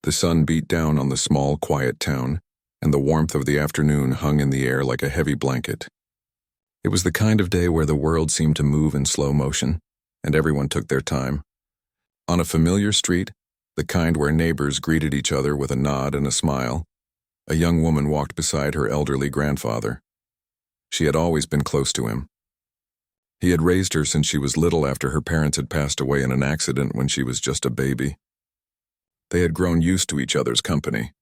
The sun beat down on the small, quiet town, and the warmth of the afternoon hung in the air like a heavy blanket. It was the kind of day where the world seemed to move in slow motion, and everyone took their time. On a familiar street, the kind where neighbors greeted each other with a nod and a smile, a young woman walked beside her elderly grandfather. She had always been close to him. He had raised her since she was little after her parents had passed away in an accident when she was just a baby. They had grown used to each other's company.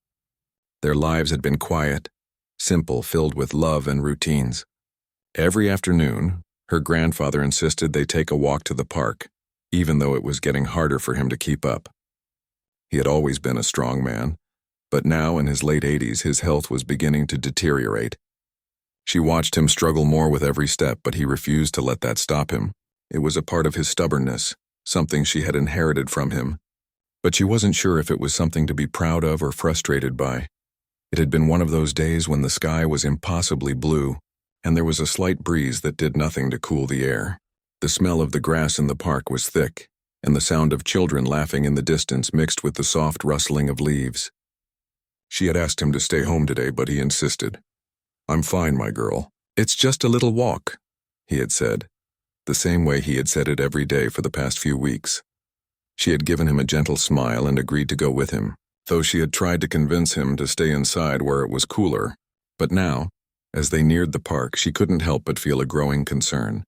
Their lives had been quiet, simple, filled with love and routines. Every afternoon, her grandfather insisted they take a walk to the park, even though it was getting harder for him to keep up. He had always been a strong man, but now in his late 80s his health was beginning to deteriorate. She watched him struggle more with every step, but he refused to let that stop him. It was a part of his stubbornness, something she had inherited from him. But she wasn't sure if it was something to be proud of or frustrated by. It had been one of those days when the sky was impossibly blue, and there was a slight breeze that did nothing to cool the air. The smell of the grass in the park was thick, and the sound of children laughing in the distance mixed with the soft rustling of leaves. She had asked him to stay home today, but he insisted. "I'm fine, my girl. It's just a little walk," he had said, the same way he had said it every day for the past few weeks. She had given him a gentle smile and agreed to go with him, though she had tried to convince him to stay inside where it was cooler. But now, as they neared the park, she couldn't help but feel a growing concern.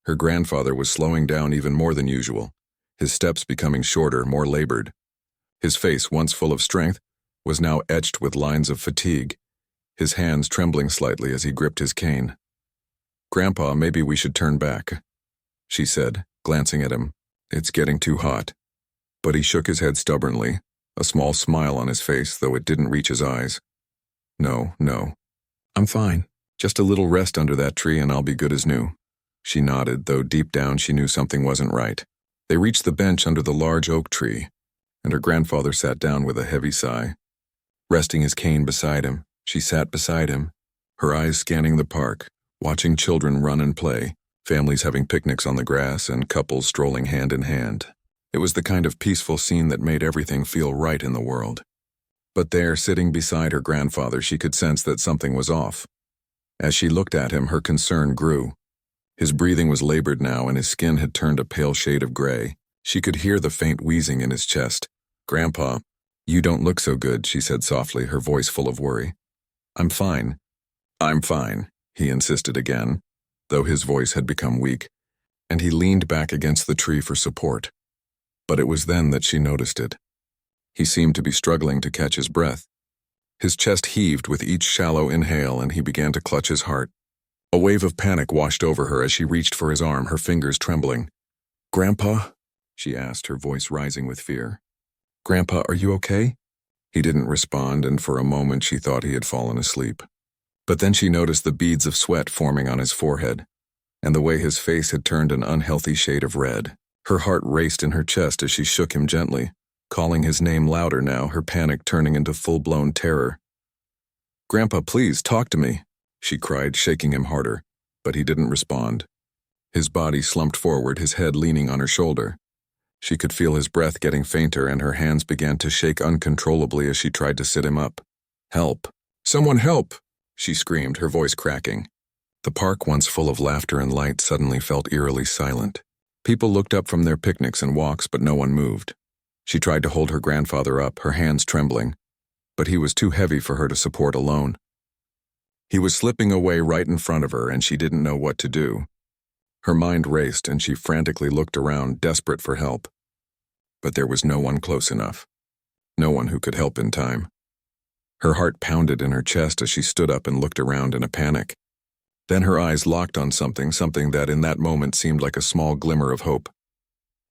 Her grandfather was slowing down even more than usual, his steps becoming shorter, more labored. His face, once full of strength, was now etched with lines of fatigue, his hands trembling slightly as he gripped his cane. "Grandpa, maybe we should turn back," she said, glancing at him. "It's getting too hot." But he shook his head stubbornly, a small smile on his face, though it didn't reach his eyes. No. "I'm fine. Just a little rest under that tree and I'll be good as new." She nodded, though deep down she knew something wasn't right. They reached the bench under the large oak tree, and her grandfather sat down with a heavy sigh. Resting his cane beside him, she sat beside him, her eyes scanning the park, watching children run and play, families having picnics on the grass, and couples strolling hand in hand. It was the kind of peaceful scene that made everything feel right in the world. But there, sitting beside her grandfather, she could sense that something was off. As she looked at him, her concern grew. His breathing was labored now, and his skin had turned a pale shade of gray. She could hear the faint wheezing in his chest. "Grandpa, you don't look so good," she said softly, her voice full of worry. "I'm fine." "I'm fine," he insisted again, though his voice had become weak, and he leaned back against the tree for support. But it was then that she noticed it. He seemed to be struggling to catch his breath. His chest heaved with each shallow inhale, and he began to clutch his heart. A wave of panic washed over her as she reached for his arm, her fingers trembling. "Grandpa?" she asked, her voice rising with fear. "Grandpa, are you okay?" He didn't respond, and for a moment she thought he had fallen asleep. But then she noticed the beads of sweat forming on his forehead, and the way his face had turned an unhealthy shade of red. Her heart raced in her chest as she shook him gently, calling his name louder now, her panic turning into full-blown terror. "Grandpa, please, talk to me," she cried, shaking him harder, but he didn't respond. His body slumped forward, his head leaning on her shoulder. She could feel his breath getting fainter, and her hands began to shake uncontrollably as she tried to sit him up. "Help! Someone help!" she screamed, her voice cracking. The park, once full of laughter and light, suddenly felt eerily silent. People looked up from their picnics and walks, but no one moved. She tried to hold her grandfather up, her hands trembling, but he was too heavy for her to support alone. He was slipping away right in front of her, and she didn't know what to do. Her mind raced, and she frantically looked around, desperate for help. But there was no one close enough. No one who could help in time. Her heart pounded in her chest as she stood up and looked around in a panic. Then her eyes locked on something that in that moment seemed like a small glimmer of hope.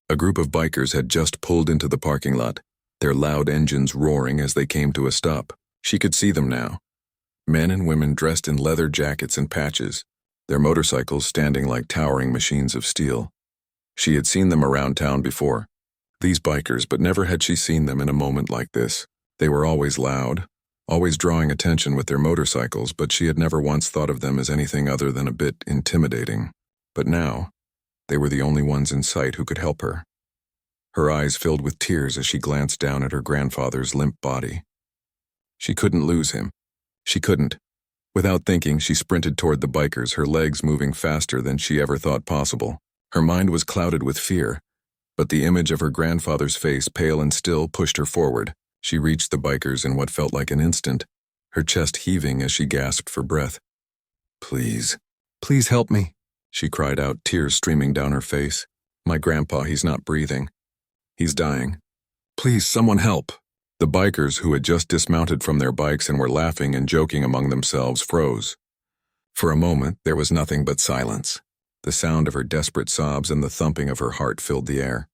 A group of bikers had just pulled into the parking lot, their loud engines roaring as they came to a stop. She could see them now. Men and women dressed in leather jackets and patches, their motorcycles standing like towering machines of steel. She had seen them around town before, these bikers, but never had she seen them in a moment like this. They were always loud, always drawing attention with their motorcycles, but she had never once thought of them as anything other than a bit intimidating. But now, they were the only ones in sight who could help her. Her eyes filled with tears as she glanced down at her grandfather's limp body. She couldn't lose him. She couldn't. Without thinking, she sprinted toward the bikers, her legs moving faster than she ever thought possible. Her mind was clouded with fear, but the image of her grandfather's face, pale and still, pushed her forward. She reached the bikers in what felt like an instant, her chest heaving as she gasped for breath. "Please, please help me," she cried out, tears streaming down her face. "My grandpa, he's not breathing. He's dying. Please, someone help." The bikers, who had just dismounted from their bikes and were laughing and joking among themselves, froze. For a moment, there was nothing but silence. The sound of her desperate sobs and the thumping of her heart filled the air.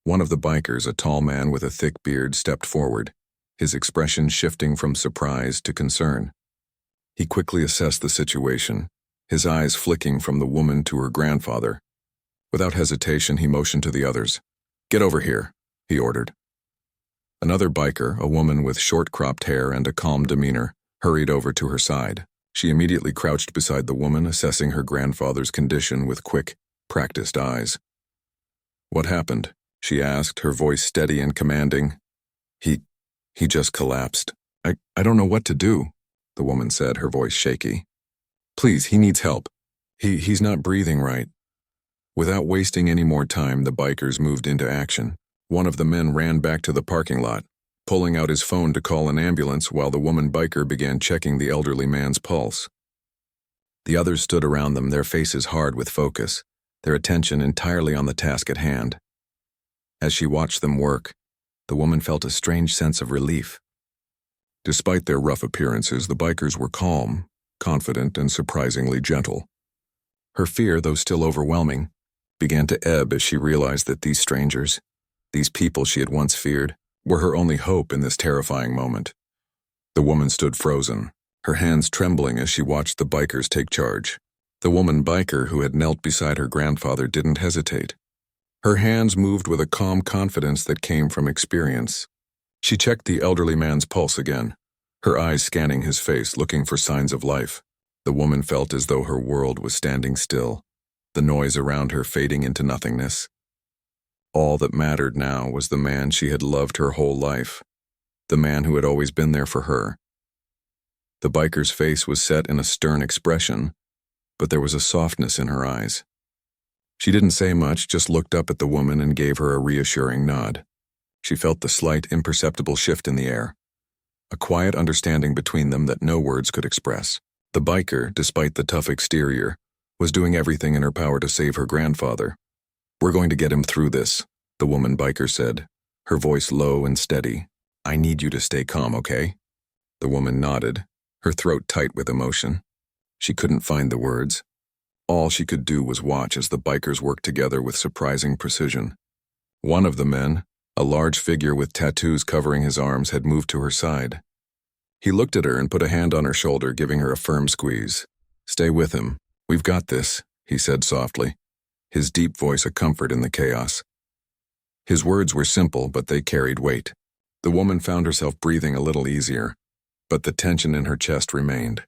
One of the bikers, a tall man with a thick beard, stepped forward, his expression shifting from surprise to concern. He quickly assessed the situation, his eyes flicking from the woman to her grandfather. Without hesitation, he motioned to the others. "Get over here," he ordered. Another biker, a woman with short-cropped hair and a calm demeanor, hurried over to her side. She immediately crouched beside the woman, assessing her grandfather's condition with quick, practiced eyes. "What happened?" she asked, her voice steady and commanding. He just collapsed. I don't know what to do," the woman said, her voice shaky. "Please, he needs help. He's not breathing right." Without wasting any more time, the bikers moved into action. One of the men ran back to the parking lot, pulling out his phone to call an ambulance while the woman biker began checking the elderly man's pulse. The others stood around them, their faces hard with focus, their attention entirely on the task at hand. As she watched them work, the woman felt a strange sense of relief. Despite their rough appearances, the bikers were calm, confident, and surprisingly gentle. Her fear, though still overwhelming, began to ebb as she realized that these strangers, these people she had once feared, were her only hope in this terrifying moment. The woman stood frozen, her hands trembling as she watched the bikers take charge. The woman biker who had knelt beside her grandfather didn't hesitate. Her hands moved with a calm confidence that came from experience. She checked the elderly man's pulse again, her eyes scanning his face, looking for signs of life. The woman felt as though her world was standing still, the noise around her fading into nothingness. All that mattered now was the man she had loved her whole life, the man who had always been there for her. The biker's face was set in a stern expression, but there was a softness in her eyes. She didn't say much, just looked up at the woman and gave her a reassuring nod. She felt the slight, imperceptible shift in the air, a quiet understanding between them that no words could express. The biker, despite the tough exterior, was doing everything in her power to save her grandfather. "We're going to get him through this," the woman biker said, her voice low and steady. "I need you to stay calm, okay?" The woman nodded, her throat tight with emotion. She couldn't find the words. All she could do was watch as the bikers worked together with surprising precision. One of the men, a large figure with tattoos covering his arms, had moved to her side. He looked at her and put a hand on her shoulder, giving her a firm squeeze. "Stay with him. We've got this," he said softly, his deep voice a comfort in the chaos. His words were simple, but they carried weight. The woman found herself breathing a little easier, but the tension in her chest remained.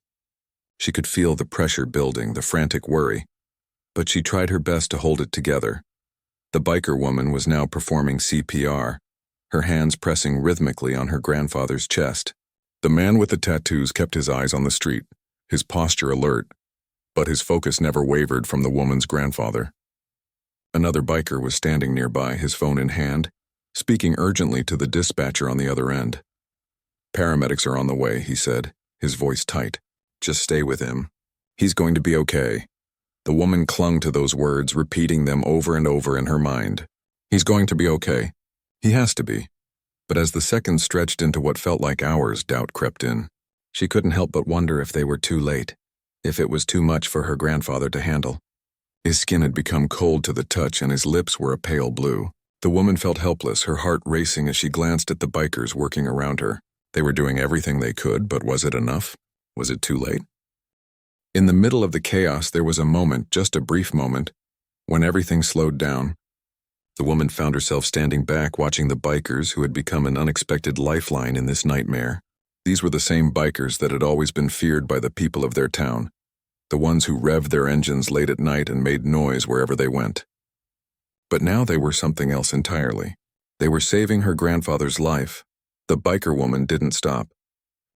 She could feel the pressure building, the frantic worry, but she tried her best to hold it together. The biker woman was now performing CPR, her hands pressing rhythmically on her grandfather's chest. The man with the tattoos kept his eyes on the street, his posture alert, but his focus never wavered from the woman's grandfather. Another biker was standing nearby, his phone in hand, speaking urgently to the dispatcher on the other end. "Paramedics are on the way," he said, his voice tight. "Just stay with him. He's going to be okay." The woman clung to those words, repeating them over and over in her mind. "He's going to be okay. He has to be." But as the seconds stretched into what felt like hours, doubt crept in. She couldn't help but wonder if they were too late, if it was too much for her grandfather to handle. His skin had become cold to the touch and his lips were a pale blue. The woman felt helpless, her heart racing as she glanced at the bikers working around her. They were doing everything they could, but was it enough? Was it too late? In the middle of the chaos, there was a moment, just a brief moment, when everything slowed down. The woman found herself standing back, watching the bikers who had become an unexpected lifeline in this nightmare. These were the same bikers that had always been feared by the people of their town, the ones who revved their engines late at night and made noise wherever they went. But now they were something else entirely. They were saving her grandfather's life. The biker woman didn't stop.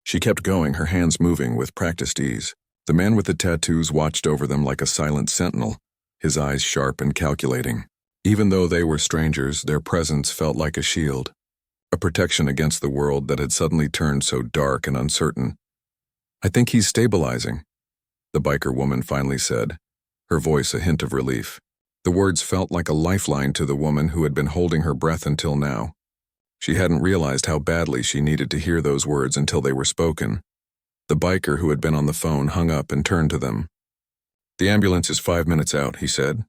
She kept going, her hands moving with practiced ease. The man with the tattoos watched over them like a silent sentinel, his eyes sharp and calculating. Even though they were strangers, their presence felt like a shield, a protection against the world that had suddenly turned so dark and uncertain. "I think he's stabilizing," the biker woman finally said, her voice a hint of relief. The words felt like a lifeline to the woman who had been holding her breath until now. She hadn't realized how badly she needed to hear those words until they were spoken. The biker who had been on the phone hung up and turned to them. "The ambulance is 5 minutes out," he said.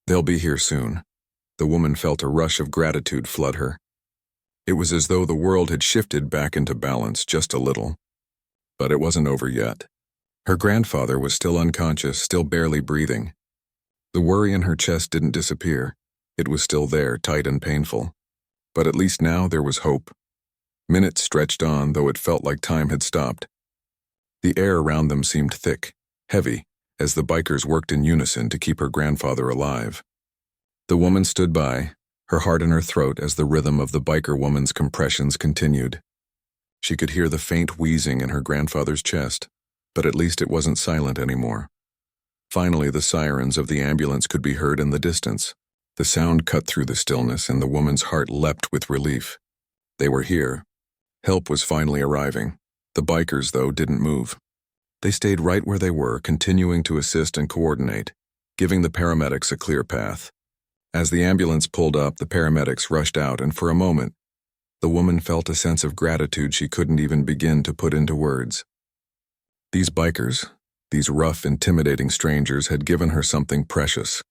"They'll be here soon." The woman felt a rush of gratitude flood her. It was as though the world had shifted back into balance just a little. But it wasn't over yet. Her grandfather was still unconscious, still barely breathing. The worry in her chest didn't disappear. It was still there, tight and painful. But at least now there was hope. Minutes stretched on, though it felt like time had stopped. The air around them seemed thick, heavy, as the bikers worked in unison to keep her grandfather alive. The woman stood by, her heart in her throat as the rhythm of the biker woman's compressions continued. She could hear the faint wheezing in her grandfather's chest, but at least it wasn't silent anymore. Finally, the sirens of the ambulance could be heard in the distance. The sound cut through the stillness, and the woman's heart leapt with relief. They were here. Help was finally arriving. The bikers, though, didn't move. They stayed right where they were, continuing to assist and coordinate, giving the paramedics a clear path. As the ambulance pulled up, the paramedics rushed out, and for a moment, the woman felt a sense of gratitude she couldn't even begin to put into words. These bikers, these rough, intimidating strangers, had given her something precious: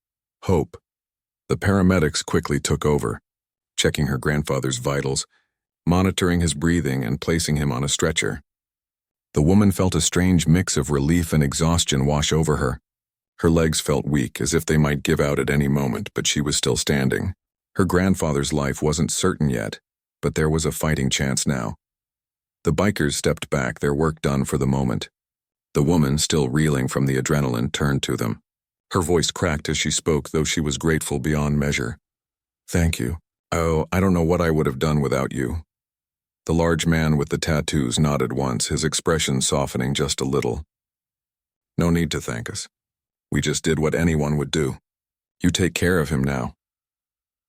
hope. The paramedics quickly took over, checking her grandfather's vitals, monitoring his breathing, and placing him on a stretcher. The woman felt a strange mix of relief and exhaustion wash over her. Her legs felt weak, as if they might give out at any moment, but she was still standing. Her grandfather's life wasn't certain yet, but there was a fighting chance now. The bikers stepped back, their work done for the moment. The woman, still reeling from the adrenaline, turned to them. Her voice cracked as she spoke, though she was grateful beyond measure. "Thank you. Oh, I don't know what I would have done without you." The large man with the tattoos nodded once, his expression softening just a little. "No need to thank us. We just did what anyone would do. You take care of him now."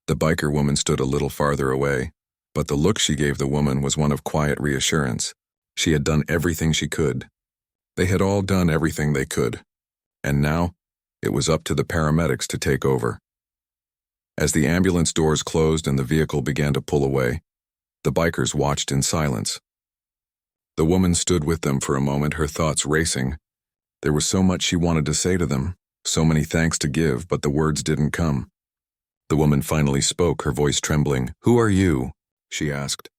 The biker woman stood a little farther away, but the look she gave the woman was one of quiet reassurance. She had done everything she could. They had all done everything they could. And now, it was up to the paramedics to take over. As the ambulance doors closed and the vehicle began to pull away, the bikers watched in silence. The woman stood with them for a moment, her thoughts racing. There was so much she wanted to say to them, so many thanks to give, but the words didn't come. The woman finally spoke, her voice trembling. "Who are you?" she asked.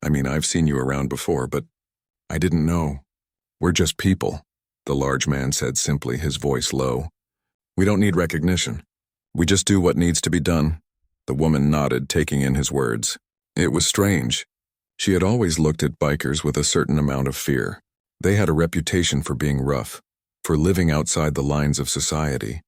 "I mean, I've seen you around before, but I didn't know." "We're just people," the large man said simply, his voice low. "We don't need recognition. We just do what needs to be done." The woman nodded, taking in his words. It was strange. She had always looked at bikers with a certain amount of fear. They had a reputation for being rough, for living outside the lines of society.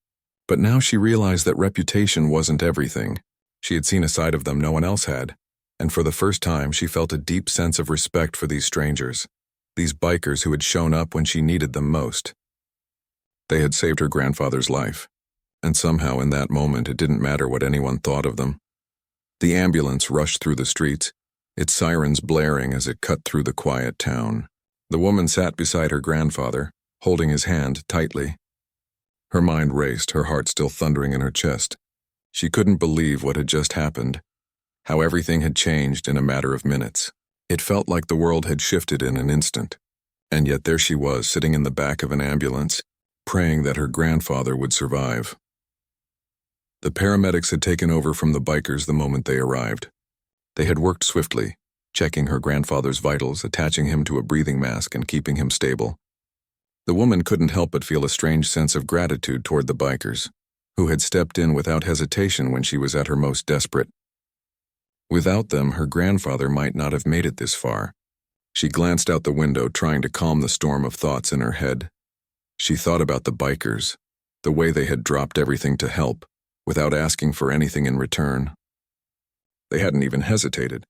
But now she realized that reputation wasn't everything. She had seen a side of them no one else had, and for the first time she felt a deep sense of respect for these strangers, these bikers who had shown up when she needed them most. They had saved her grandfather's life, and somehow in that moment it didn't matter what anyone thought of them. The ambulance rushed through the streets, its sirens blaring as it cut through the quiet town. The woman sat beside her grandfather, holding his hand tightly. Her mind raced, her heart still thundering in her chest. She couldn't believe what had just happened, how everything had changed in a matter of minutes. It felt like the world had shifted in an instant, and yet there she was, sitting in the back of an ambulance, praying that her grandfather would survive. The paramedics had taken over from the bikers the moment they arrived. They had worked swiftly, checking her grandfather's vitals, attaching him to a breathing mask and keeping him stable. The woman couldn't help but feel a strange sense of gratitude toward the bikers, who had stepped in without hesitation when she was at her most desperate. Without them, her grandfather might not have made it this far. She glanced out the window, trying to calm the storm of thoughts in her head. She thought about the bikers, the way they had dropped everything to help, without asking for anything in return. They hadn't even hesitated.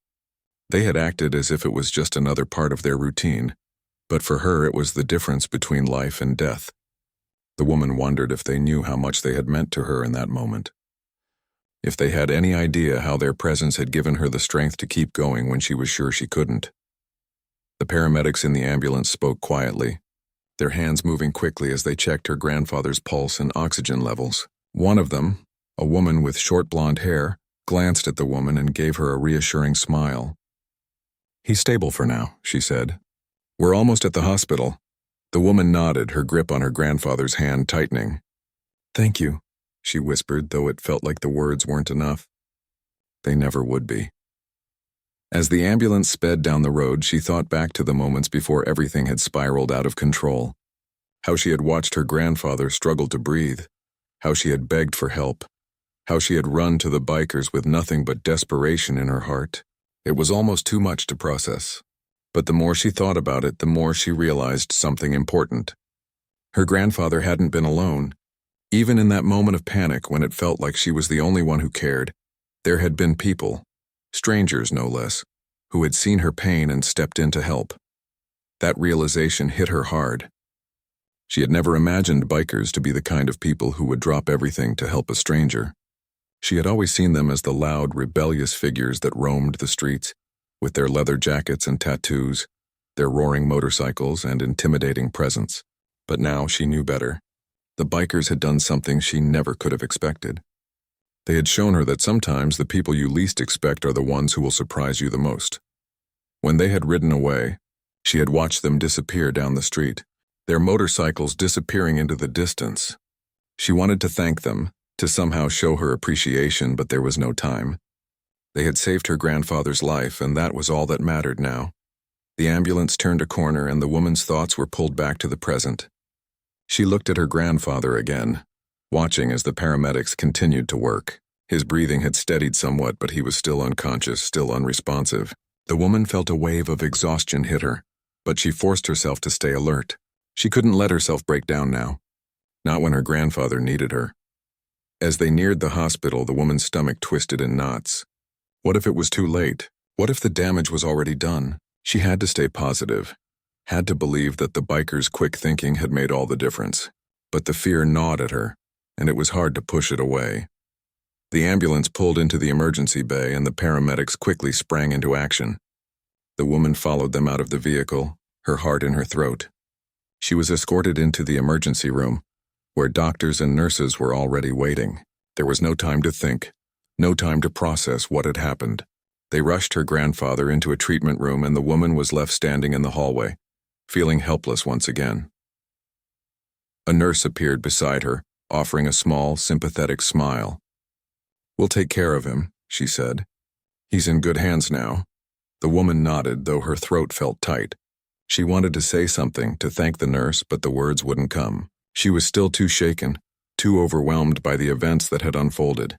They had acted as if it was just another part of their routine, but for her it was the difference between life and death. The woman wondered if they knew how much they had meant to her in that moment. If they had any idea how their presence had given her the strength to keep going when she was sure she couldn't. The paramedics in the ambulance spoke quietly, their hands moving quickly as they checked her grandfather's pulse and oxygen levels. One of them, a woman with short blonde hair, glanced at the woman and gave her a reassuring smile. "He's stable for now," she said. "We're almost at the hospital." The woman nodded, her grip on her grandfather's hand tightening. "Thank you," she whispered, though it felt like the words weren't enough. They never would be. As the ambulance sped down the road, she thought back to the moments before everything had spiraled out of control. How she had watched her grandfather struggle to breathe. How she had begged for help. How she had run to the bikers with nothing but desperation in her heart. It was almost too much to process. But the more she thought about it, the more she realized something important. Her grandfather hadn't been alone. Even in that moment of panic when it felt like she was the only one who cared, there had been people, strangers no less, who had seen her pain and stepped in to help. That realization hit her hard. She had never imagined bikers to be the kind of people who would drop everything to help a stranger. She had always seen them as the loud, rebellious figures that roamed the streets, with their leather jackets and tattoos, their roaring motorcycles and intimidating presence. But now she knew better. The bikers had done something she never could have expected. They had shown her that sometimes the people you least expect are the ones who will surprise you the most. When they had ridden away, she had watched them disappear down the street, their motorcycles disappearing into the distance. She wanted to thank them, to somehow show her appreciation, but there was no time. They had saved her grandfather's life, and that was all that mattered now. The ambulance turned a corner, and the woman's thoughts were pulled back to the present. She looked at her grandfather again, watching as the paramedics continued to work. His breathing had steadied somewhat, but he was still unconscious, still unresponsive. The woman felt a wave of exhaustion hit her, but she forced herself to stay alert. She couldn't let herself break down now. Not when her grandfather needed her. As they neared the hospital, the woman's stomach twisted in knots. What if it was too late? What if the damage was already done? She had to stay positive, had to believe that the biker's quick thinking had made all the difference. But the fear gnawed at her, and it was hard to push it away. The ambulance pulled into the emergency bay, and the paramedics quickly sprang into action. The woman followed them out of the vehicle, her heart in her throat. She was escorted into the emergency room, where doctors and nurses were already waiting. There was no time to think, no time to process what had happened. They rushed her grandfather into a treatment room, and the woman was left standing in the hallway, feeling helpless once again. A nurse appeared beside her, offering a small, sympathetic smile. "We'll take care of him," she said. "He's in good hands now." The woman nodded, though her throat felt tight. She wanted to say something, to thank the nurse, but the words wouldn't come. She was still too shaken, too overwhelmed by the events that had unfolded.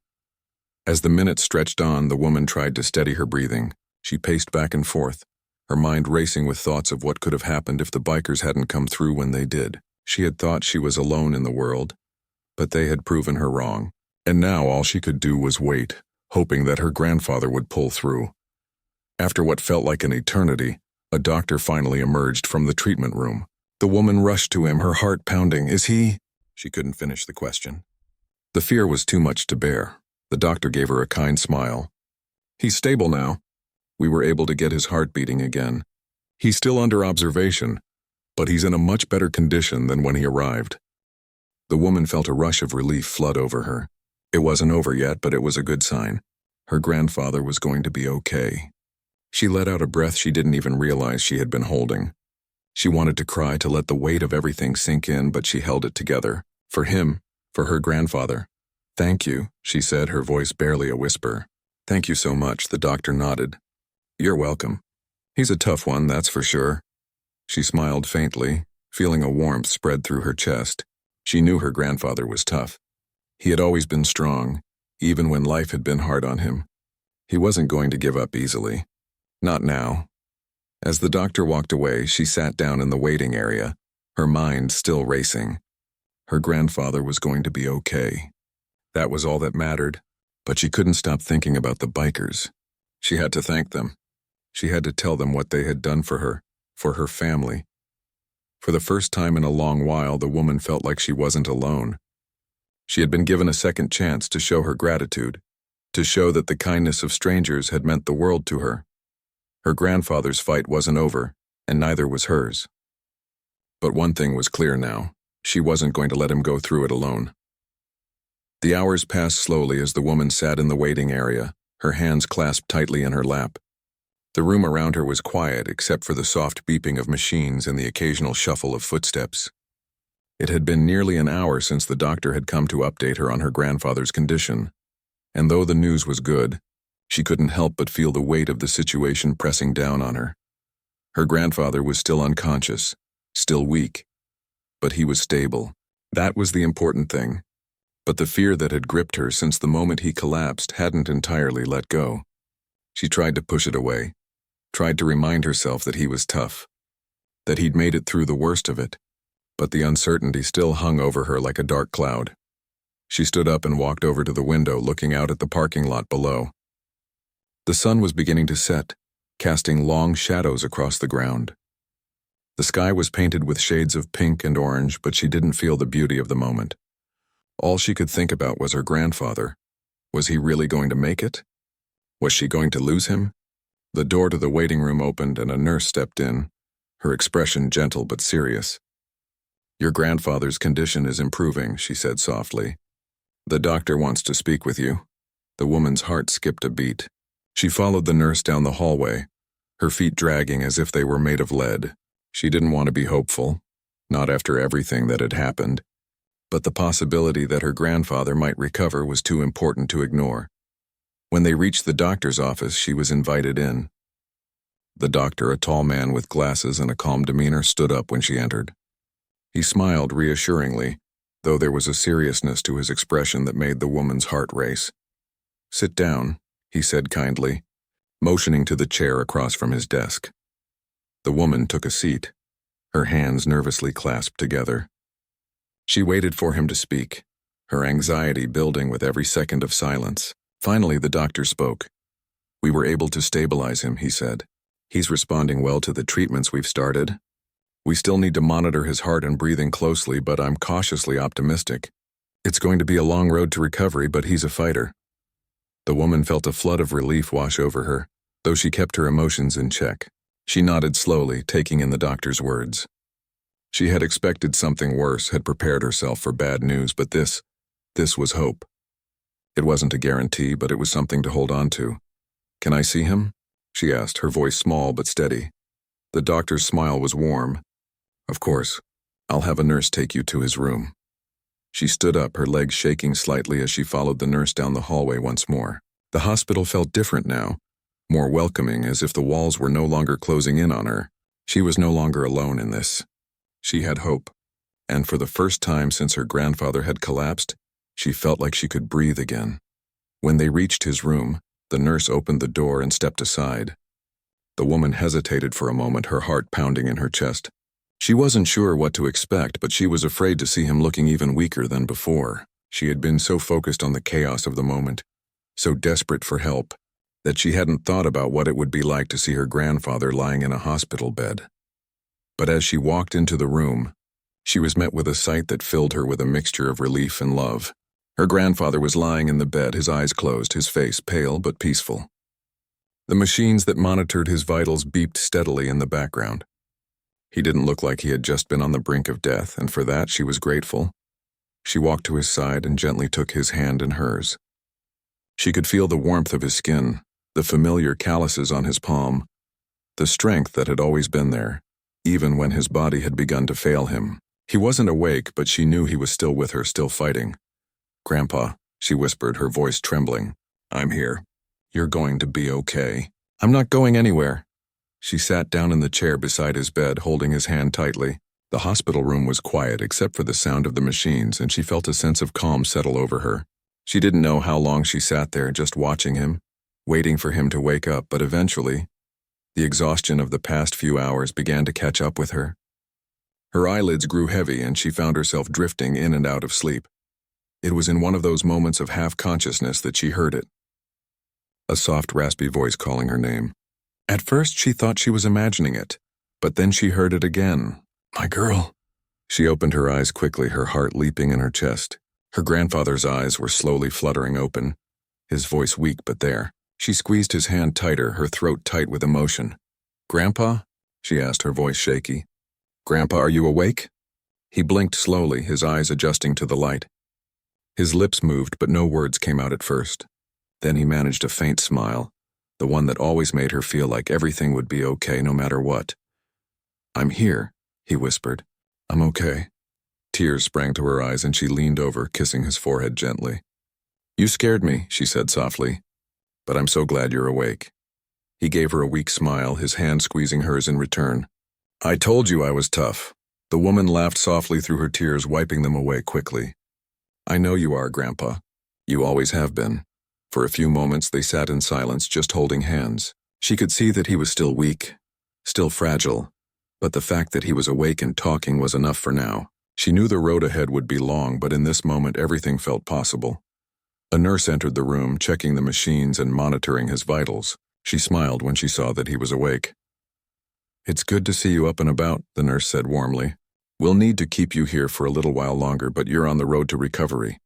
As the minutes stretched on, the woman tried to steady her breathing. She paced back and forth, her mind racing with thoughts of what could have happened if the bikers hadn't come through when they did. She had thought she was alone in the world, but they had proven her wrong. And now all she could do was wait, hoping that her grandfather would pull through. After what felt like an eternity, a doctor finally emerged from the treatment room. The woman rushed to him, her heart pounding. "Is he?" She couldn't finish the question. The fear was too much to bear. The doctor gave her a kind smile. "He's stable now. We were able to get his heart beating again. He's still under observation, but he's in a much better condition than when he arrived." The woman felt a rush of relief flood over her. It wasn't over yet, but it was a good sign. Her grandfather was going to be okay. She let out a breath she didn't even realize she had been holding. She wanted to cry, to let the weight of everything sink in, but she held it together. For him, for her grandfather. "Thank you," she said, her voice barely a whisper. "Thank you so much," the doctor nodded. "You're welcome. He's a tough one, that's for sure." She smiled faintly, feeling a warmth spread through her chest. She knew her grandfather was tough. He had always been strong, even when life had been hard on him. He wasn't going to give up easily. Not now. As the doctor walked away, she sat down in the waiting area, her mind still racing. Her grandfather was going to be okay. That was all that mattered, but she couldn't stop thinking about the bikers. She had to thank them. She had to tell them what they had done for her family. For the first time in a long while, the woman felt like she wasn't alone. She had been given a second chance to show her gratitude, to show that the kindness of strangers had meant the world to her. Her grandfather's fight wasn't over, and neither was hers. But one thing was clear now. She wasn't going to let him go through it alone. The hours passed slowly as the woman sat in the waiting area, her hands clasped tightly in her lap. The room around her was quiet except for the soft beeping of machines and the occasional shuffle of footsteps. It had been nearly an hour since the doctor had come to update her on her grandfather's condition, and though the news was good, she couldn't help but feel the weight of the situation pressing down on her. Her grandfather was still unconscious, still weak, but he was stable. That was the important thing. But the fear that had gripped her since the moment he collapsed hadn't entirely let go. She tried to push it away, tried to remind herself that he was tough, that he'd made it through the worst of it, but the uncertainty still hung over her like a dark cloud. She stood up and walked over to the window, looking out at the parking lot below. The sun was beginning to set, casting long shadows across the ground. The sky was painted with shades of pink and orange, but she didn't feel the beauty of the moment. All she could think about was her grandfather. Was he really going to make it? Was she going to lose him? The door to the waiting room opened and a nurse stepped in, her expression gentle but serious. "Your grandfather's condition is improving," she said softly. "The doctor wants to speak with you." The woman's heart skipped a beat. She followed the nurse down the hallway, her feet dragging as if they were made of lead. She didn't want to be hopeful, not after everything that had happened, but the possibility that her grandfather might recover was too important to ignore. When they reached the doctor's office, she was invited in. The doctor, a tall man with glasses and a calm demeanor, stood up when she entered. He smiled reassuringly, though there was a seriousness to his expression that made the woman's heart race. "Sit down," he said kindly, motioning to the chair across from his desk. The woman took a seat, her hands nervously clasped together. She waited for him to speak, her anxiety building with every second of silence. Finally, the doctor spoke. "We were able to stabilize him," he said. "He's responding well to the treatments we've started. We still need to monitor his heart and breathing closely, but I'm cautiously optimistic. It's going to be a long road to recovery, but he's a fighter." The woman felt a flood of relief wash over her, though she kept her emotions in check. She nodded slowly, taking in the doctor's words. She had expected something worse, had prepared herself for bad news, but this was hope. It wasn't a guarantee, but it was something to hold on to. "Can I see him?" she asked, her voice small but steady. The doctor's smile was warm. "Of course. I'll have a nurse take you to his room." She stood up, her legs shaking slightly as she followed the nurse down the hallway once more. The hospital felt different now, more welcoming, as if the walls were no longer closing in on her. She was no longer alone in this. She had hope, and for the first time since her grandfather had collapsed, she felt like she could breathe again. When they reached his room, the nurse opened the door and stepped aside. The woman hesitated for a moment, her heart pounding in her chest. She wasn't sure what to expect, but she was afraid to see him looking even weaker than before. She had been so focused on the chaos of the moment, so desperate for help, that she hadn't thought about what it would be like to see her grandfather lying in a hospital bed. But as she walked into the room, she was met with a sight that filled her with a mixture of relief and love. Her grandfather was lying in the bed, his eyes closed, his face pale but peaceful. The machines that monitored his vitals beeped steadily in the background. He didn't look like he had just been on the brink of death, and for that she was grateful. She walked to his side and gently took his hand in hers. She could feel the warmth of his skin, the familiar calluses on his palm, the strength that had always been there, even when his body had begun to fail him. He wasn't awake, but she knew he was still with her, still fighting. "Grandpa," she whispered, her voice trembling. "I'm here. You're going to be okay." "I'm not going anywhere." She sat down in the chair beside his bed, holding his hand tightly. The hospital room was quiet except for the sound of the machines, and she felt a sense of calm settle over her. She didn't know how long she sat there, just watching him, waiting for him to wake up, but eventually, the exhaustion of the past few hours began to catch up with her. Her eyelids grew heavy, and she found herself drifting in and out of sleep. It was in one of those moments of half-consciousness that she heard it. a soft, raspy voice calling her name. At first, she thought she was imagining it, but then she heard it again. My girl. She opened her eyes quickly, her heart leaping in her chest. Her grandfather's eyes were slowly fluttering open, his voice weak but there. She squeezed his hand tighter, her throat tight with emotion. Grandpa? She asked, her voice shaky. Grandpa, are you awake? He blinked slowly, his eyes adjusting to the light. His lips moved, but no words came out at first. Then he managed a faint smile, the one that always made her feel like everything would be okay no matter what. I'm here, he whispered. I'm okay. Tears sprang to her eyes and she leaned over, kissing his forehead gently. You scared me, she said softly, but I'm so glad you're awake. He gave her a weak smile, his hand squeezing hers in return. I told you I was tough. The woman laughed softly through her tears, wiping them away quickly. I know you are, Grandpa. You always have been. For a few moments they sat in silence, just holding hands. She could see that he was still weak, still fragile, but the fact that he was awake and talking was enough for now. She knew the road ahead would be long, but in this moment everything felt possible. A nurse entered the room, checking the machines and monitoring his vitals. She smiled when she saw that he was awake. It's good to see you up and about, the nurse said warmly. We'll need to keep you here for a little while longer, but you're on the road to recovery.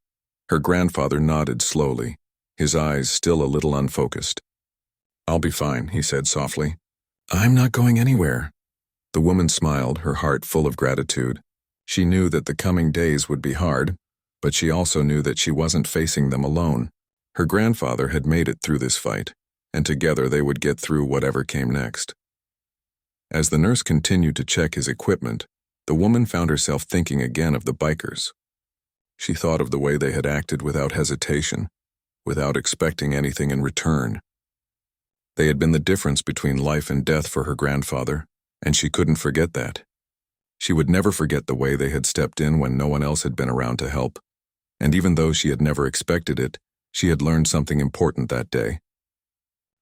Her grandfather nodded slowly, his eyes still a little unfocused. I'll be fine, he said softly. I'm not going anywhere. The woman smiled, her heart full of gratitude. She knew that the coming days would be hard, but she also knew that she wasn't facing them alone. Her grandfather had made it through this fight, and together they would get through whatever came next. As the nurse continued to check his equipment, the woman found herself thinking again of the bikers. She thought of the way they had acted without hesitation, without expecting anything in return. They had been the difference between life and death for her grandfather, and she couldn't forget that. She would never forget the way they had stepped in when no one else had been around to help, and even though she had never expected it, she had learned something important that day.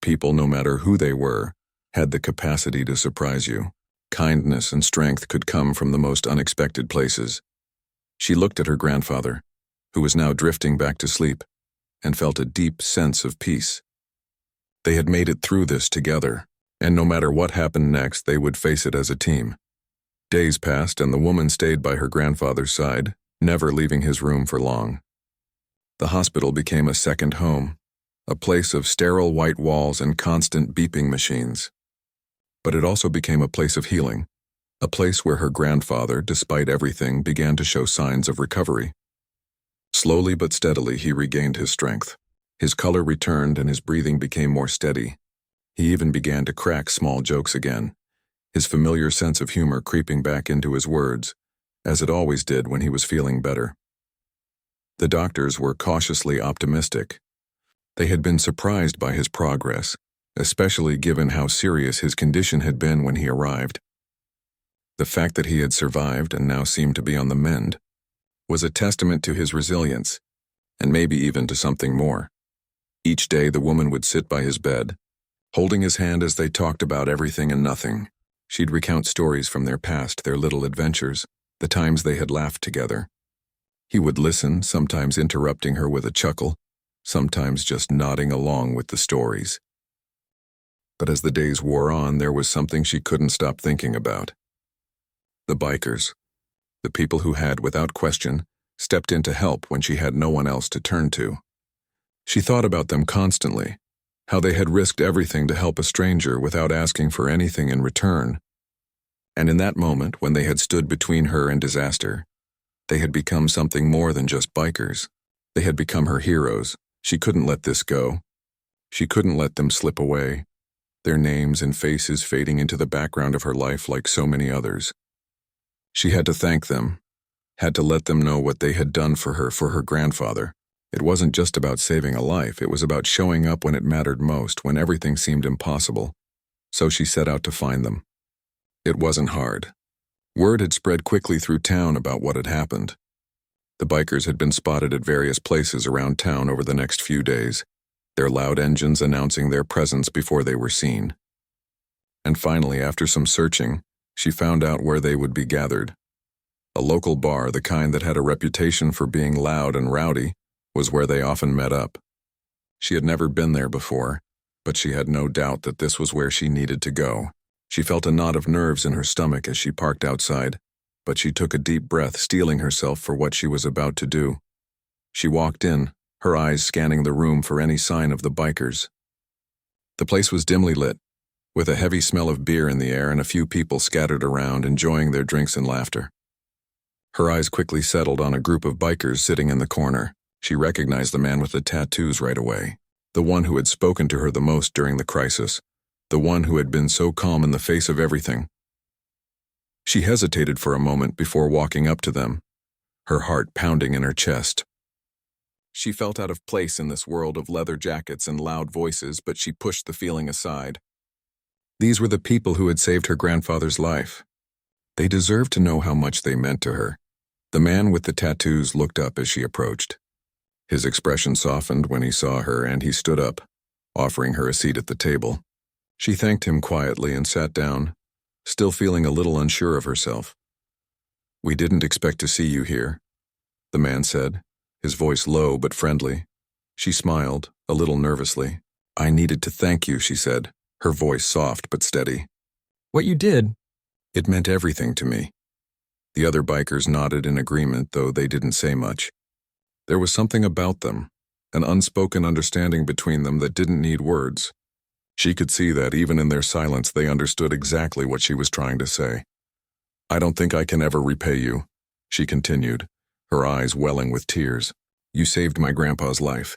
People, no matter who they were, had the capacity to surprise you. Kindness and strength could come from the most unexpected places. She looked at her grandfather, who was now drifting back to sleep, and felt a deep sense of peace. They had made it through this together, and no matter what happened next, they would face it as a team. Days passed, and the woman stayed by her grandfather's side, never leaving his room for long. The hospital became a second home, a place of sterile white walls and constant beeping machines. But it also became a place of healing, a place where her grandfather, despite everything, began to show signs of recovery. Slowly but steadily, he regained his strength. His color returned and his breathing became more steady. He even began to crack small jokes again, his familiar sense of humor creeping back into his words, as it always did when he was feeling better. The doctors were cautiously optimistic. They had been surprised by his progress, especially given how serious his condition had been when he arrived. The fact that he had survived and now seemed to be on the mend was a testament to his resilience, and maybe even to something more. Each day the woman would sit by his bed, holding his hand as they talked about everything and nothing. She'd recount stories from their past, their little adventures, the times they had laughed together. He would listen, sometimes interrupting her with a chuckle, sometimes just nodding along with the stories. But as the days wore on, there was something she couldn't stop thinking about. The bikers, the people who had, without question, stepped in to help when she had no one else to turn to. She thought about them constantly, how they had risked everything to help a stranger without asking for anything in return. And in that moment, when they had stood between her and disaster, they had become something more than just bikers. They had become her heroes. She couldn't let this go. She couldn't let them slip away, their names and faces fading into the background of her life like so many others. She had to thank them, had to let them know what they had done for her grandfather. It wasn't just about saving a life, it was about showing up when it mattered most, when everything seemed impossible. So she set out to find them. It wasn't hard. Word had spread quickly through town about what had happened. The bikers had been spotted at various places around town over the next few days, their loud engines announcing their presence before they were seen. And finally, after some searching, she found out where they would be gathered. A local bar, the kind that had a reputation for being loud and rowdy, was where they often met up. She had never been there before, but she had no doubt that this was where she needed to go. She felt a knot of nerves in her stomach as she parked outside, but she took a deep breath, steeling herself for what she was about to do. She walked in, her eyes scanning the room for any sign of the bikers. The place was dimly lit, with a heavy smell of beer in the air and a few people scattered around enjoying their drinks and laughter. Her eyes quickly settled on a group of bikers sitting in the corner. She recognized the man with the tattoos right away, the one who had spoken to her the most during the crisis, the one who had been so calm in the face of everything. She hesitated for a moment before walking up to them, her heart pounding in her chest. She felt out of place in this world of leather jackets and loud voices, but she pushed the feeling aside. These were the people who had saved her grandfather's life. They deserved to know how much they meant to her. The man with the tattoos looked up as she approached. His expression softened when he saw her, and he stood up, offering her a seat at the table. She thanked him quietly and sat down, still feeling a little unsure of herself. "We didn't expect to see you here," the man said, his voice low but friendly. She smiled, a little nervously. "I needed to thank you," she said, her voice soft but steady. "What you did?" "It meant everything to me." The other bikers nodded in agreement, though they didn't say much. There was something about them, an unspoken understanding between them that didn't need words. She could see that even in their silence they understood exactly what she was trying to say. "I don't think I can ever repay you," she continued, her eyes welling with tears. "You saved my grandpa's life.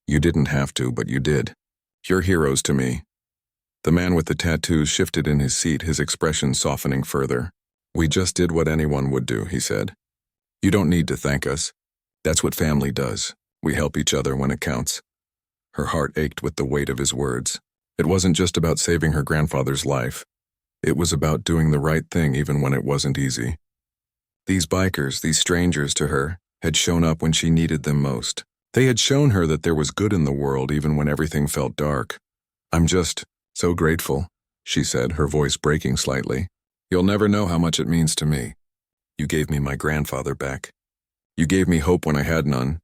You didn't have to, but you did. You're heroes to me." The man with the tattoos shifted in his seat, his expression softening further. "We just did what anyone would do," he said. "You don't need to thank us. That's what family does. We help each other when it counts." Her heart ached with the weight of his words. It wasn't just about saving her grandfather's life. It was about doing the right thing even when it wasn't easy. These bikers, these strangers to her, had shown up when she needed them most. They had shown her that there was good in the world even when everything felt dark. "I'm just so grateful," she said, her voice breaking slightly. "You'll never know how much it means to me. You gave me my grandfather back. You gave me hope when I had none."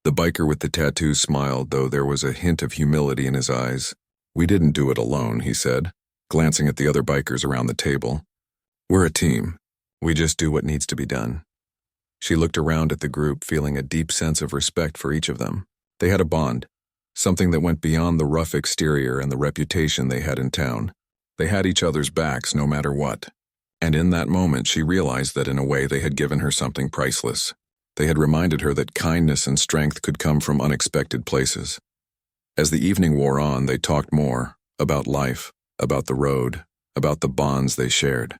The biker with the tattoos smiled, though there was a hint of humility in his eyes. "We didn't do it alone," he said, glancing at the other bikers around the table. "We're a team. We just do what needs to be done." She looked around at the group, feeling a deep sense of respect for each of them. They had a bond, something that went beyond the rough exterior and the reputation they had in town. They had each other's backs no matter what. And in that moment she realized that in a way they had given her something priceless. They had reminded her that kindness and strength could come from unexpected places. As the evening wore on, they talked more, about life, about the road, about the bonds they shared.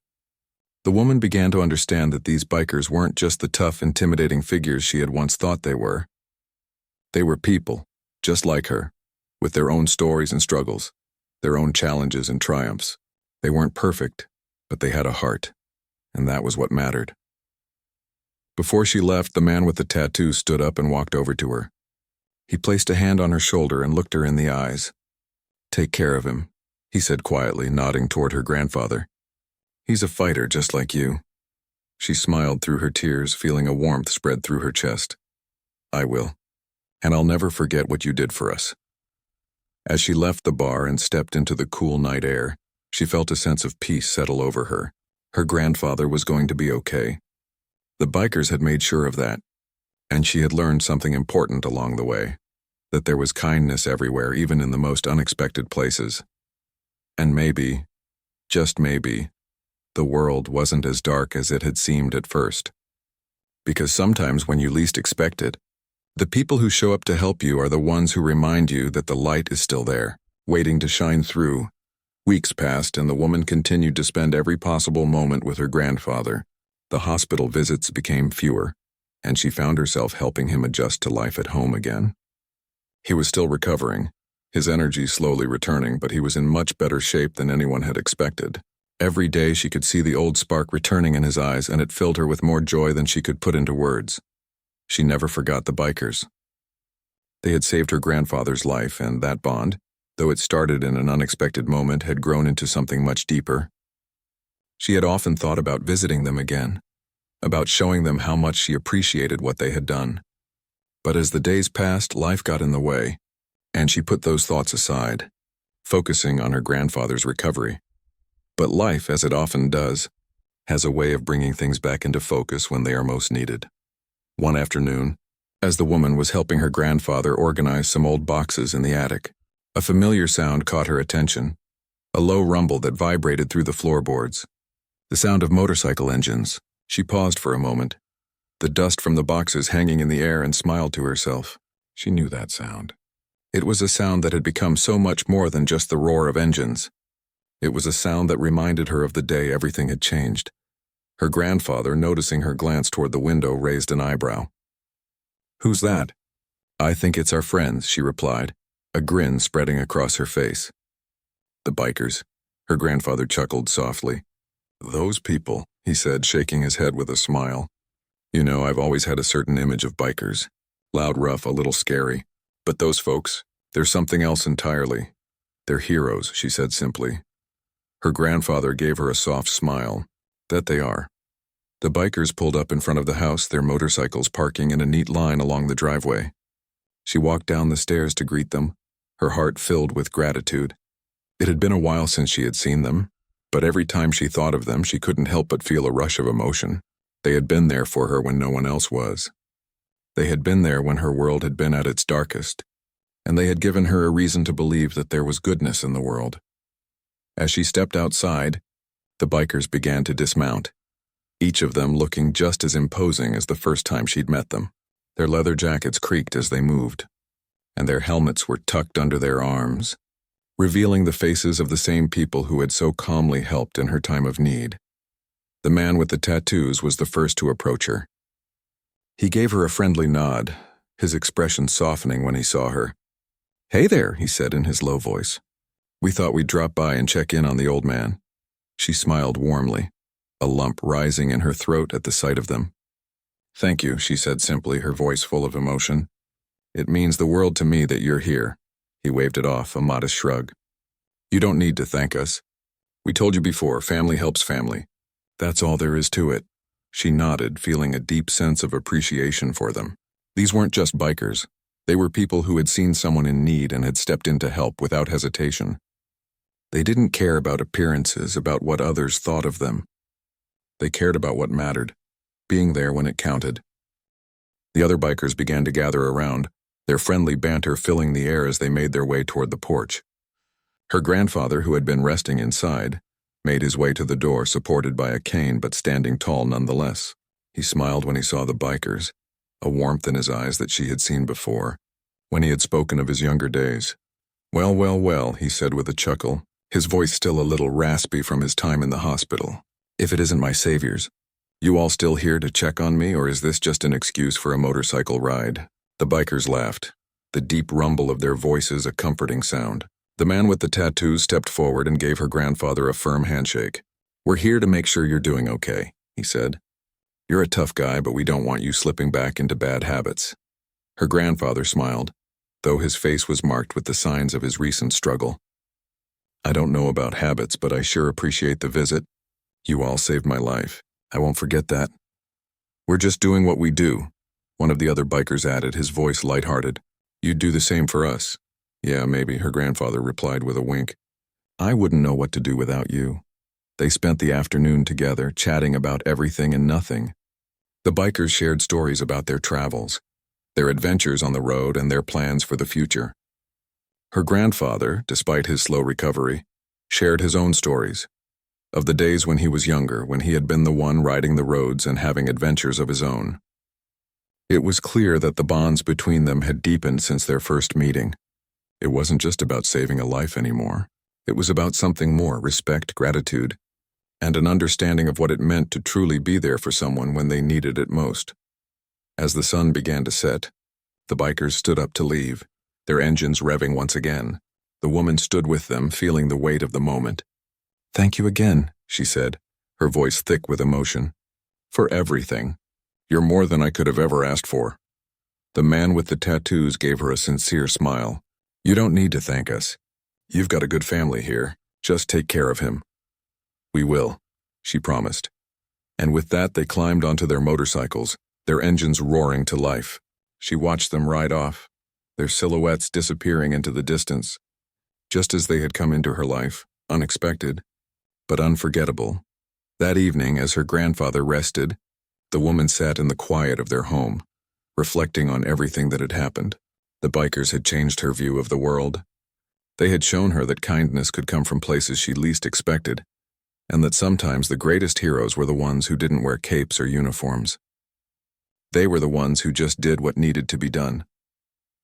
The woman began to understand that these bikers weren't just the tough, intimidating figures she had once thought they were. They were people, just like her, with their own stories and struggles, their own challenges and triumphs. They weren't perfect, but they had a heart, and that was what mattered. Before she left, the man with the tattoo stood up and walked over to her. He placed a hand on her shoulder and looked her in the eyes. "Take care of him," he said quietly, nodding toward her grandfather. "He's a fighter just like you." She smiled through her tears, feeling a warmth spread through her chest. "I will, and I'll never forget what you did for us." As she left the bar and stepped into the cool night air, she felt a sense of peace settle over her. Her grandfather was going to be okay. The bikers had made sure of that, and she had learned something important along the way, that there was kindness everywhere, even in the most unexpected places. And maybe, just maybe, the world wasn't as dark as it had seemed at first. Because sometimes when you least expect it, the people who show up to help you are the ones who remind you that the light is still there, waiting to shine through. Weeks passed, and the woman continued to spend every possible moment with her grandfather. The hospital visits became fewer, and she found herself helping him adjust to life at home again. He was still recovering, his energy slowly returning, but he was in much better shape than anyone had expected. Every day she could see the old spark returning in his eyes, and it filled her with more joy than she could put into words. She never forgot the bikers. They had saved her grandfather's life, and that bond, though it started in an unexpected moment, had grown into something much deeper. She had often thought about visiting them again, about showing them how much she appreciated what they had done. But as the days passed, life got in the way, and she put those thoughts aside. focusing on her grandfather's recovery. But life, as it often does, has a way of bringing things back into focus when they are most needed. One afternoon, as the woman was helping her grandfather organize some old boxes in the attic, a familiar sound caught her attention, a low rumble that vibrated through the floorboards. The sound of motorcycle engines. She paused for a moment, the dust from the boxes hanging in the air, and smiled to herself. She knew that sound. It was a sound that had become so much more than just the roar of engines. It was a sound that reminded her of the day everything had changed. Her grandfather, noticing her glance toward the window, raised an eyebrow. "Who's that?" "I think it's our friends," she replied, a grin spreading across her face. "The bikers." Her grandfather chuckled softly. "Those people," he said, shaking his head with a smile. "You know, I've always had a certain image of bikers. Loud, rough, a little scary. But those folks, they're something else entirely. They're heroes," she said simply. Her grandfather gave her a soft smile. "That they are." The bikers pulled up in front of the house, their motorcycles parking in a neat line along the driveway. She walked down the stairs to greet them, her heart filled with gratitude. It had been a while since she had seen them, but every time she thought of them, she couldn't help but feel a rush of emotion. They had been there for her when no one else was. They had been there when her world had been at its darkest, and they had given her a reason to believe that there was goodness in the world. As she stepped outside, the bikers began to dismount, each of them looking just as imposing as the first time she'd met them. Their leather jackets creaked as they moved, and their helmets were tucked under their arms, revealing the faces of the same people who had so calmly helped in her time of need. The man with the tattoos was the first to approach her. He gave her a friendly nod, his expression softening when he saw her. "Hey there," he said in his low voice. "We thought we'd drop by and check in on the old man." She smiled warmly, a lump rising in her throat at the sight of them. "Thank you," she said simply, her voice full of emotion. "It means the world to me that you're here." He waved it off, a modest shrug. "You don't need to thank us. We told you before, family helps family. That's all there is to it." She nodded, feeling a deep sense of appreciation for them. These weren't just bikers. They were people who had seen someone in need and had stepped in to help without hesitation. They didn't care about appearances, about what others thought of them. They cared about what mattered, being there when it counted. The other bikers began to gather around, their friendly banter filling the air as they made their way toward the porch. Her grandfather, who had been resting inside, made his way to the door, supported by a cane but standing tall nonetheless. He smiled when he saw the bikers, a warmth in his eyes that she had seen before, when he had spoken of his younger days. "Well, well, well," he said with a chuckle, his voice still a little raspy from his time in the hospital. "If it isn't my saviors. You all still here to check on me, or is this just an excuse for a motorcycle ride?" The bikers laughed, the deep rumble of their voices a comforting sound. The man with the tattoos stepped forward and gave her grandfather a firm handshake. "We're here to make sure you're doing okay," he said. "You're a tough guy, but we don't want you slipping back into bad habits." Her grandfather smiled, though his face was marked with the signs of his recent struggle. "I don't know about habits, but I sure appreciate the visit. You all saved my life. I won't forget that." "We're just doing what we do," one of the other bikers added, his voice lighthearted. "You'd do the same for us." "Yeah, maybe," her grandfather replied with a wink. "I wouldn't know what to do without you." They spent the afternoon together, chatting about everything and nothing. The bikers shared stories about their travels, their adventures on the road, and their plans for the future. Her grandfather, despite his slow recovery, shared his own stories, of the days when he was younger, when he had been the one riding the roads and having adventures of his own. It was clear that the bonds between them had deepened since their first meeting. It wasn't just about saving a life anymore. It was about something more: respect, gratitude, and an understanding of what it meant to truly be there for someone when they needed it most. As the sun began to set, the bikers stood up to leave, their engines revving once again. The woman stood with them, feeling the weight of the moment. "Thank you again," she said, her voice thick with emotion. "For everything. You're more than I could have ever asked for." The man with the tattoos gave her a sincere smile. "You don't need to thank us. You've got a good family here. Just take care of him." "We will," she promised. And with that, they climbed onto their motorcycles, their engines roaring to life. She watched them ride off, their silhouettes disappearing into the distance. just as they had come into her life, unexpected, but unforgettable. That evening, as her grandfather rested, the woman sat in the quiet of their home, reflecting on everything that had happened. The bikers had changed her view of the world. They had shown her that kindness could come from places she least expected, and that sometimes the greatest heroes were the ones who didn't wear capes or uniforms. They were the ones who just did what needed to be done.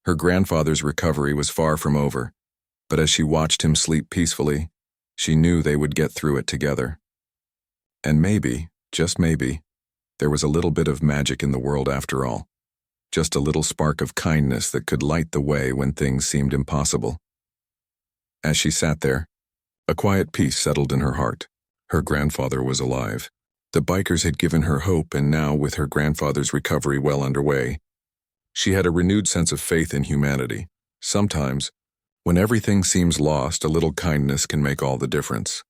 Her grandfather's recovery was far from over, but as she watched him sleep peacefully, she knew they would get through it together. And maybe, just maybe, there was a little bit of magic in the world after all. Just a little spark of kindness that could light the way when things seemed impossible. As she sat there, a quiet peace settled in her heart. Her grandfather was alive. The bikers had given her hope, and now, with her grandfather's recovery well underway, she had a renewed sense of faith in humanity. Sometimes, when everything seems lost, a little kindness can make all the difference.